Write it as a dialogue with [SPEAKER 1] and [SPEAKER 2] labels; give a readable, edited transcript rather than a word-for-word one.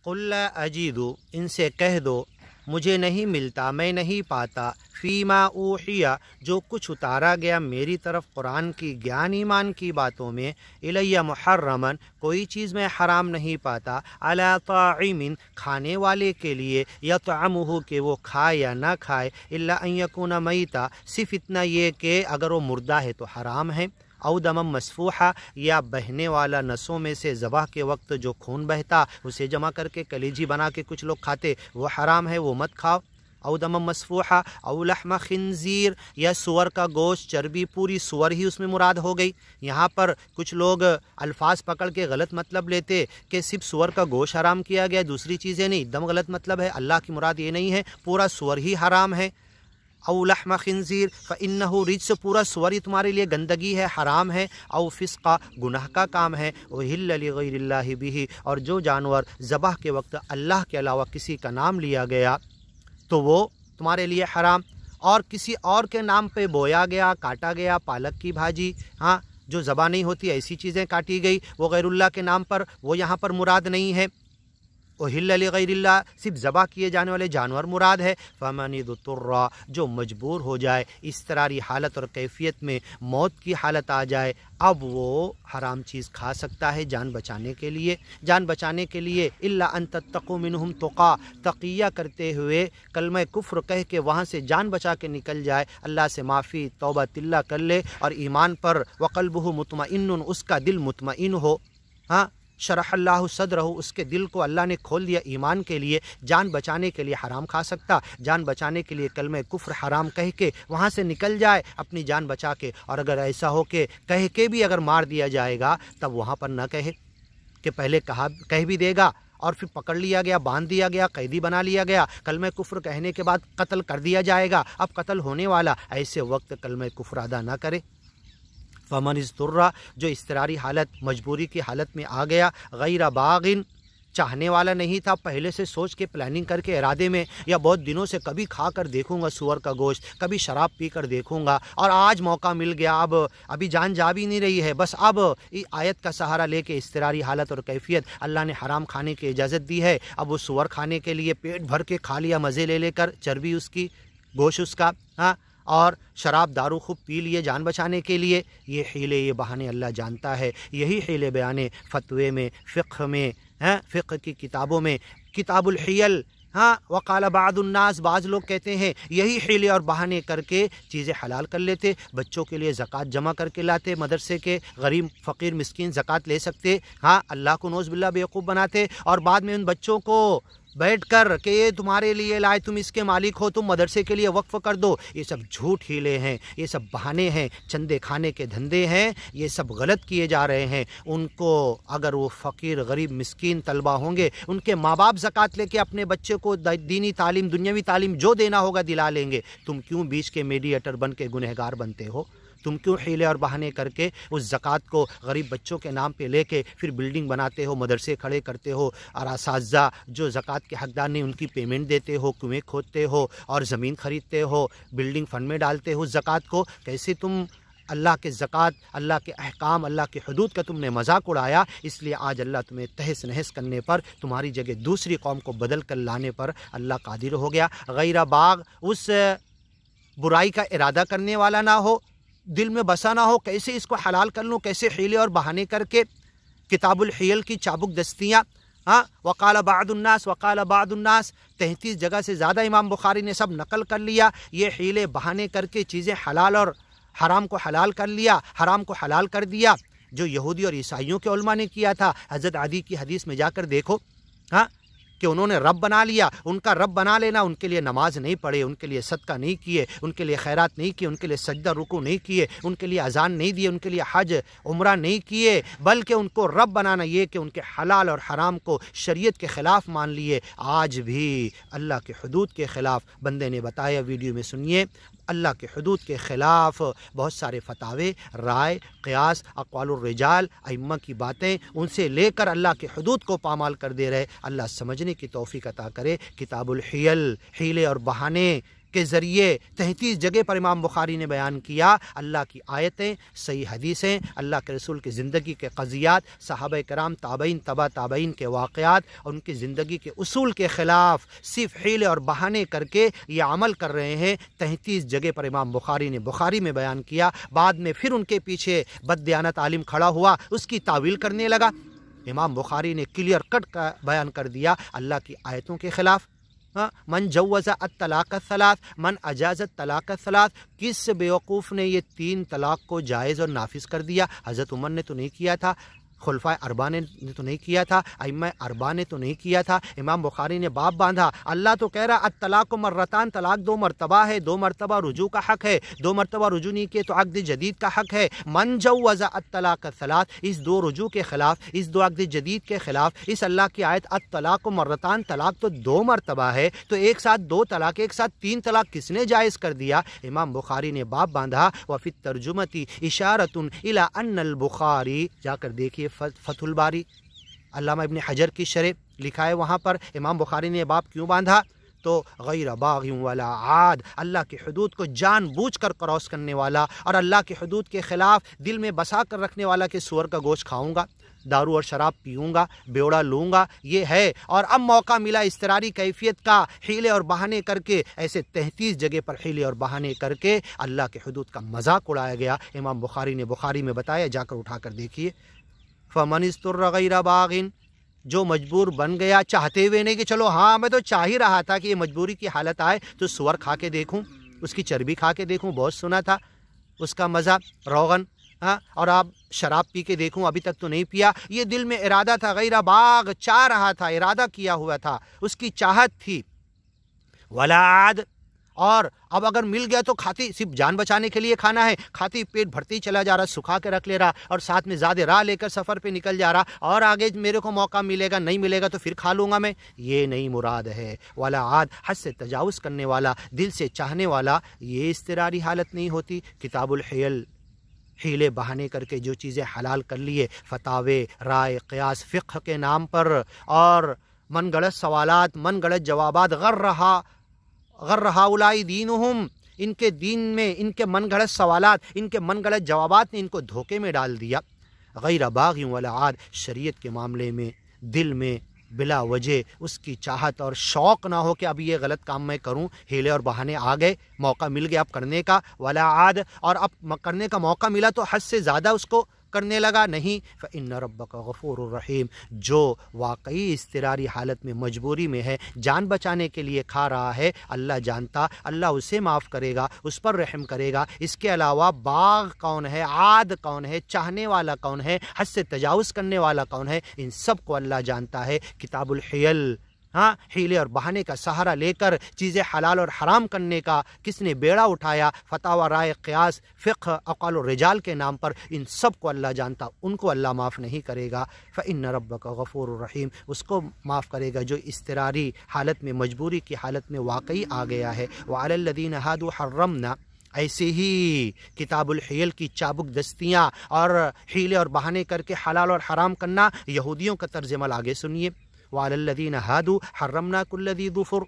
[SPEAKER 1] قل لا اجیدو، ان سے کہہ دو مجھے نہیں ملتا، میں نہیں پاتا، فیما اوحیا، جو کچھ اتارا گیا میری طرف قرآن کی گیان ایمان کی باتوں میں، الیہ محرمن، کوئی چیز میں حرام نہیں پاتا، علی طاعم، کھانے والے کے لیے، یطعمہ، کہ وہ کھائے یا نہ کھائے، الا ان یکون میتا، صرف اتنا یہ کہ اگر وہ مردہ ہے تو حرام ہے، او دم مسفوحہ، یا بہنے والا نسوں میں سے ذبح کے وقت جو خون بہتا اسے جمع کر کے کلیجی بنا کے کچھ لوگ کھاتے، وہ حرام ہے، وہ مت کھاؤ۔ او دم مسفوحہ او لحم خنزیر، یا سور کا گوشت، چربی، پوری سور ہی اس میں مراد ہو گئی۔ یہاں پر کچھ لوگ الفاظ پکڑ کے غلط مطلب لیتے کہ صرف سور کا گوشت حرام کیا گیا، دوسری چیزیں نہیں، ایک دم غلط مطلب ہے، اللہ کی مراد یہ نہیں ہے، پورا سور ہی حرام ہے۔ او لحم خنزیر فإنہ رجس، پورا سور ہی تمہارے لیے گندگی ہے، حرام ہے، او فسقہ، گناہ کا کام ہے، اہل لغیر اللہ بہ، اور جو جانور ذبح کے وقت اللہ کے علاوہ کسی کا نام لیا گیا تو وہ تمہارے لیے حرام، اور کسی اور کے نام پہ بویا گیا، کاٹا گیا، پالک کی بھاجی، ہاں جو ذبح نہیں ہوتی ایسی چیزیں کاٹی گئی، وہ غیر اللہ کے نام پر، وہ یہاں پر مراد نہیں ہے۔ اہل لغیر اللہ، صرف ذبح کیے جانے والے جانور مراد ہے۔ فمن اضطر، جو مجبور ہو جائے، اضطراری حالت اور کیفیت میں موت کی حالت آ جائے، اب وہ حرام چیز کھا سکتا ہے جان بچانے کے لیے، جان بچانے کے لیے، الا ان تتقوا منہم تقا، تقیہ کرتے ہوئے کلمہ کفر کہہ کے وہاں سے جان بچا کے نکل جائے، اللہ سے معافی توبہ تلہ کر لے، اور ایمان پر، وقلبہ مطمئن، اس کا دل مطمئن ہو، ہاں شرح اللہ صدرہ، اس کے دل کو اللہ نے کھول دیا ایمان کے لیے، جان بچانے کے لیے حرام کھا سکتا، جان بچانے کے لیے کلمہ کفر حرام کہہ کے وہاں سے نکل جائے اپنی جان بچا کے، اور اگر ایسا ہو کہ کہہ کے بھی اگر مار دیا جائے گا تب وہاں پر نہ کہے، کہ پہلے کہہ بھی دے گا اور پھر پکڑ لیا گیا، باندھ دیا گیا، قیدی بنا لیا گیا، کلمہ کفر کہنے کے بعد قتل کر دیا جائے گا، اب قتل ہونے والا، ایسے وقت کلمہ کفر ادا نہ کرے۔ فمن اضطر، جو اضطراری حالت، مجبوری کی حالت میں آ گیا، غیر باغن، چاہنے والا نہیں تھا، پہلے سے سوچ کے پلاننگ کر کے ارادے میں، یا بہت دنوں سے کبھی کھا کر دیکھوں گا سور کا گوشت، کبھی شراب پی کر دیکھوں گا، اور آج موقع مل گیا، ابھی جان جا بھی نہیں رہی ہے، بس اب آیت کا سہارا لے کے اضطراری حالت اور کیفیت، اللہ نے حرام کھانے کی اجازت دی ہے، اب وہ سور کھانے کے لیے پیٹ بھر کے کھا لیا، مزے لے لے کر، چربی اس کی، گوشت اس کا، ہاں، اور شراب دارو خوب پی لیے جان بچانے کے لیے، یہ حیلے، یہ بہانے اللہ جانتا ہے، یہی حیلے بیانے فتوے میں، فقہ میں، فقہ کی کتابوں میں، کتاب الحیل، ہاں، وقال بعض الناس، بعض لوگ کہتے ہیں یہی حیلے اور بہانے کر کے چیزیں حلال کر لیتے، بچوں کے لیے زکوٰۃ جمع کر کے لاتے، مدرسے کے غریب فقیر مسکین زکوٰۃ لے سکتے، ہاں، اللہ کو نعوذ باللہ بیوقوف بناتے، اور بعد میں ان بچوں کو بیٹھ کر کہ یہ تمہارے لیے لائے، تم اس کے مالک ہو، تم مدرسے کے لیے وقف کر دو، یہ سب جھوٹ ہیلے ہیں، یہ سب بہانے ہیں، چندے کھانے کے دھندے ہیں، یہ سب غلط کیے جا رہے ہیں۔ ان کو اگر وہ فقیر غریب مسکین طلبہ ہوں گے، ان کے ماں باپ زکوٰۃ لے کے اپنے بچے کو دینی تعلیم، دنیاوی تعلیم جو دینا ہوگا دلا لیں گے، تم کیوں بیچ کے میڈیٹر بن کے گنہگار بنتے ہو؟ تم کیوں حیلے اور بہانے کر کے اس زکوٰۃ کو غریب بچوں کے نام پہ لے کے پھر بلڈنگ بناتے ہو، مدرسے کھڑے کرتے ہو، اور اساتذہ جو زکوٰۃ کے حقدار نہیں ان کی پیمنٹ دیتے ہو، کنویں کھودتے ہو اور زمین خریدتے ہو، بلڈنگ فنڈ میں ڈالتے ہو زکوٰۃ کو؟ کیسے تم اللہ کے زکوٰۃ، اللہ کے احکام، اللہ کے حدود کا تم نے مذاق اڑایا، اس لیے آج اللہ تمہیں تہس نہس کرنے پر، تمہاری جگہ دوسری قوم کو بدل کر لانے پر اللہ قادر ہو گیا۔ غیر باغ، اس برائی کا ارادہ کرنے والا نہ ہو، دل میں بسا نہ ہو، کیسے اس کو حلال کر لوں، کیسے حیلے اور بہانے کر کے، کتاب الحیل کی چابک دستیاں، ہاں، وقال بعض الناس، وقال بعض الناس، 33 جگہ سے زیادہ امام بخاری نے سب نقل کر لیا، یہ حیلے بہانے کر کے چیزیں حلال اور حرام کو حلال کر لیا، حرام کو حلال کر دیا، جو یہودی اور عیسائیوں کے علماء نے کیا تھا۔ حضرت عدی کی حدیث میں جا کر دیکھو، ہاں، کہ انہوں نے رب بنا لیا، ان کا رب بنا لینا، ان کے لیے نماز نہیں پڑھے، ان کے لیے صدقہ نہیں کیے، ان کے لیے خیرات نہیں کیے، ان کے لیے سجدہ رکوع نہیں کیے، ان کے لیے اذان نہیں دیے، ان کے لیے حج عمرہ نہیں کیے، بلکہ ان کو رب بنانا یہ کہ ان کے حلال اور حرام کو شریعت کے خلاف مان لیے۔ آج بھی اللہ کے حدود کے خلاف، بندے نے بتایا، ویڈیو میں سنیے، اللہ کے حدود کے خلاف بہت سارے فتاوے، رائے، قیاس، اقوال الرجال، ائمہ کی باتیں، ان سے لے کر اللہ کے حدود کو پامال کر دے رہے۔ اللہ سمجھنے کی توفیق عطا کرے۔ کتاب الحیل، حیلے اور بہانے کے ذریعے 33 جگہ پر امام بخاری نے بیان کیا اللہ کی آیتیں، صحیح حدیثیں، اللہ کے رسول کی زندگی کے قضیات، صحابہ کرام، تابعین، تبع تابعین کے واقعات اور ان کی زندگی کے اصول کے خلاف صرف حیلے اور بہانے کر کے یہ عمل کر رہے ہیں۔ 33 جگہ پر امام بخاری نے بخاری میں بیان کیا۔ بعد میں پھر ان کے پیچھے بددیانت عالم کھڑا ہوا، اس کی تعویل کرنے لگا۔ امام بخاری نے کلیئر کٹ کا بیان کر دیا اللہ کی آیتوں کے خلاف۔ من جوز الطلاق الثلاث من اجاز الطلاق الثلاث، کس بیوقوف نے یہ 3 طلاق کو جائز اور نافذ کر دیا؟ حضرت عمر نے تو نہیں کیا تھا، خلفائے اربعہ نے تو نہیں کیا تھا، ائمہ اربعہ نے تو نہیں کیا تھا۔ امام بخاری نے باب باندھا، اللہ تو کہہ رہا الطلاق مرتان، طلاق 2 مرتبہ ہے، 2 مرتبہ رجوع کا حق ہے، 2 مرتبہ رجوع نہیں کیے تو عقد جدید کا حق ہے۔ من جوز الطلاق الثلاث، اس 2 رجوع کے خلاف، اس 2 عقد جدید کے خلاف اس اللہ کی آیت الطلاق مرتان، طلاق تو 2 مرتبہ ہے، تو ایک ساتھ 2 طلاق، ایک ساتھ 3 طلاق کس نے جائز کر دیا؟ امام بخاری نے باب باندھا وفی الترجمۃ اشارۃ الی ان البخاری، جا کر دیکھیے فتح الباری، علامہ ابن حجر کی شرح لکھا ہے، وہاں پر امام بخاری نے باب کیوں باندھا؟ تو غیر باغ ولا عاد، اللہ کی حدود کو جان بوجھ کر کراس کرنے والا اور اللہ کی حدود کے خلاف دل میں بسا کر رکھنے والا کہ سور کا گوشت کھاؤں گا، دارو اور شراب پیوں گا، بیوڑا لوں گا، یہ ہے۔ اور اب موقع ملا اضطراری کیفیت کا، حیلے اور بہانے کر کے، ایسے 33 جگہ پر حیلے اور بہانے کر کے اللہ کے حدود کا مذاق اڑایا گیا۔ امام بخاری نے بخاری میں بتایا، جا کر اٹھا کر دیکھیے۔ فمن استر غیر باغ، جو مجبور بن گیا، چاہتے ہوئے نہیں کہ چلو ہاں میں تو چاہ ہی رہا تھا کہ یہ مجبوری کی حالت آئے تو سور کھا کے دیکھوں، اس کی چربی کھا کے دیکھوں، بہت سنا تھا اس کا مزہ، روغن، اور آپ شراب پی کے دیکھوں، ابھی تک تو نہیں پیا، یہ دل میں ارادہ تھا، غیر باغ چاہ رہا تھا، ارادہ کیا ہوا تھا، اس کی چاہت تھی۔ ولا عاد، اور اب اگر مل گیا تو کھاتی، صرف جان بچانے کے لیے کھانا ہے، کھاتی پیٹ بھرتی چلا جا رہا، سکھا کے رکھ لے رہا، اور ساتھ میں زیادہ راہ لے کر سفر پہ نکل جا رہا، اور آگے میرے کو موقع ملے گا، نہیں ملے گا تو پھر کھا لوں گا میں، یہ نہیں مراد ہے۔ والا عاد، حد سے تجاوز کرنے والا، دل سے چاہنے والا، یہ اضطراری حالت نہیں ہوتی۔ کتاب الحیل، حیلے بہانے کر کے جو چیزیں حلال کر لیے، فتاوے، رائے، قیاس، فقہ کے نام پر، اور من گڑت سوالات، من گڑت جوابات، غر ہؤلاء دینہم، ان کے دین میں ان کے من گھڑت سوالات، ان کے من گھڑت جوابات نے ان کو دھوکے میں ڈال دیا۔ غیر باغ ولا عاد، شریعت کے معاملے میں دل میں بلا وجہ اس کی چاہت اور شوق نہ ہو کہ اب یہ غلط کام میں کروں، ہیلے اور بہانے آ گئے، موقع مل گیا اب کرنے کا، ولا عاد، اور اب کرنے کا موقع ملا تو حد سے زیادہ اس کو کرنے لگا، نہیں۔ فإن ربک غفور الرحیم، جو واقعی اضطراری حالت میں، مجبوری میں ہے، جان بچانے کے لیے کھا رہا ہے، اللہ جانتا، اللہ اسے معاف کرے گا، اس پر رحم کرے گا۔ اس کے علاوہ باغ کون ہے، عاد کون ہے، چاہنے والا کون ہے، حد سے تجاوز کرنے والا کون ہے، ان سب کو اللہ جانتا ہے۔ کتاب الحیل، حیلے اور بہانے کا سہارا لے کر چیزیں حلال اور حرام کرنے کا کس نے بیڑا اٹھایا، فتاوی، رائے، قیاس، فقہ، اقوال الرجال کے نام پر، ان سب کو اللہ جانتا، ان کو اللہ معاف نہیں کرے گا۔ فإن ربک غفور الرحیم، اس کو معاف کرے گا جو اضطراری حالت میں، مجبوری کی حالت میں واقعی آ گیا ہے۔ وعلی الذین ھادوا حرمنا، ایسے ہی کتاب الحیل کی چابک دستیاں اور حیلے اور بہانے کر کے حلال اور حرام کرنا، یہودیوں کا طرز عمل آگے سنیے۔ وعلی الذین ھادوا حرمنا کل ذی ظفر،